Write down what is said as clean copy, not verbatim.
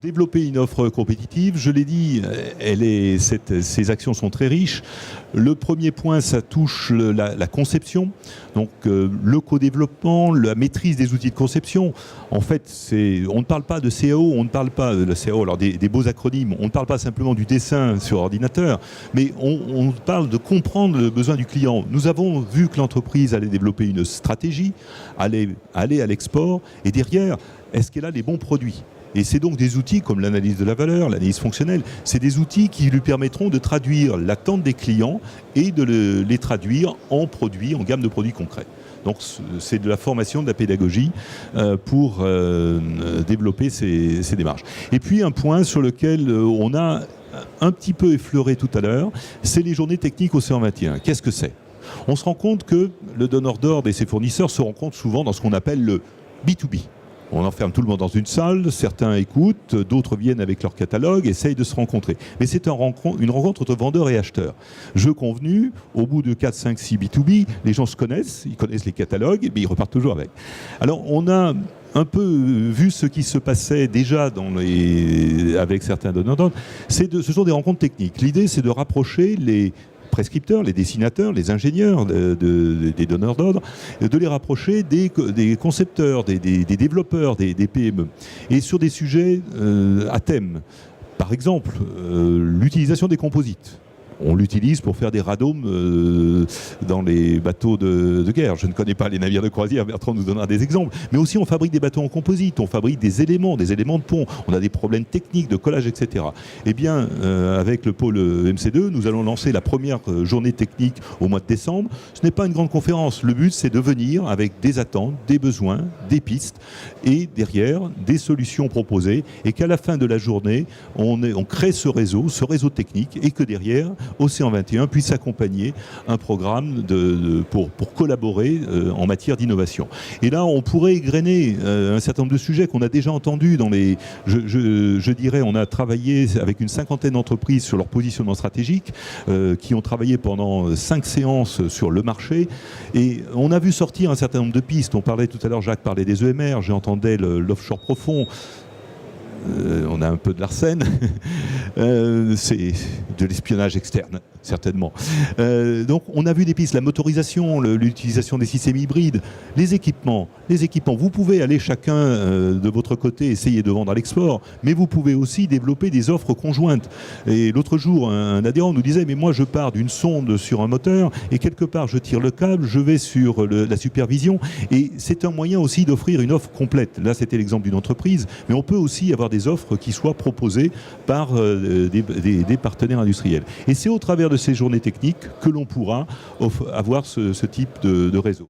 Développer une offre compétitive, je l'ai dit, ces actions sont très riches. Le premier point, ça touche la conception, donc le co-développement, la maîtrise des outils de conception. En fait, on ne parle pas de CAO, on ne parle pas de la CAO, alors des beaux acronymes, on ne parle pas simplement du dessin sur ordinateur, mais on parle de comprendre le besoin du client. Nous avons vu que l'entreprise allait développer une stratégie, allait aller à l'export, et derrière, est-ce qu'elle a les bons produits ? Et c'est donc des outils comme l'analyse de la valeur, l'analyse fonctionnelle, c'est des outils qui lui permettront de traduire l'attente des clients et de les traduire en produits, en gamme de produits concrets. Donc c'est de la formation, de la pédagogie pour développer ces démarches. Et puis un point sur lequel on a un petit peu effleuré tout à l'heure, c'est les journées techniques Océan 21. Qu'est-ce que c'est ? On se rend compte que le donneur d'ordre et ses fournisseurs se rencontrent souvent dans ce qu'on appelle le B2B. On enferme tout le monde dans une salle, certains écoutent, d'autres viennent avec leur catalogue, essayent de se rencontrer. Mais c'est une rencontre entre vendeurs et acheteurs. Jeu convenu, au bout de 4, 5, 6 B2B, les gens se connaissent, ils connaissent les catalogues, mais ils repartent toujours avec. Alors on a un peu vu ce qui se passait déjà avec certains donneurs d'ordre. Ce sont des rencontres techniques. L'idée, c'est de rapprocher les prescripteurs, les dessinateurs, les ingénieurs des donneurs d'ordre, de les rapprocher des concepteurs, des développeurs, des PME. Et sur des sujets à thème. Par exemple, l'utilisation des composites. On l'utilise pour faire des radômes dans les bateaux de guerre. Je ne connais pas les navires de croisière, Bertrand nous donnera des exemples. Mais aussi on fabrique des bateaux en composite, on fabrique des éléments de pont, on a des problèmes techniques de collage, etc. Eh bien, avec le pôle MC2, nous allons lancer la première journée technique au mois de décembre. Ce n'est pas une grande conférence. Le but, c'est de venir avec des attentes, des besoins, des pistes et derrière, des solutions proposées et qu'à la fin de la journée, on crée ce réseau technique et que derrière, Océan 21 puisse accompagner un programme pour collaborer en matière d'innovation. Et là, on pourrait égrener un certain nombre de sujets qu'on a déjà entendus dans les... Je dirais, on a travaillé avec une cinquantaine d'entreprises sur leur positionnement stratégique, qui ont travaillé pendant 5 séances sur le marché. Et on a vu sortir un certain nombre de pistes. On parlait tout à l'heure, Jacques parlait des EMR, j'entendais l'offshore profond. On a un peu de l'arsène, c'est de l'espionnage externe, certainement. Donc on a vu des pistes, la motorisation, l'utilisation des systèmes hybrides, les équipements. Vous pouvez aller chacun de votre côté essayer de vendre à l'export, mais vous pouvez aussi développer des offres conjointes. Et l'autre jour, un adhérent nous disait, mais moi je pars d'une sonde sur un moteur, et quelque part je tire le câble, je vais sur la supervision, et c'est un moyen aussi d'offrir une offre complète. Là c'était l'exemple d'une entreprise, mais on peut aussi avoir des offres qui soient proposées par des partenaires industriels. Et c'est au travers de ces journées techniques que l'on pourra avoir ce type de réseau.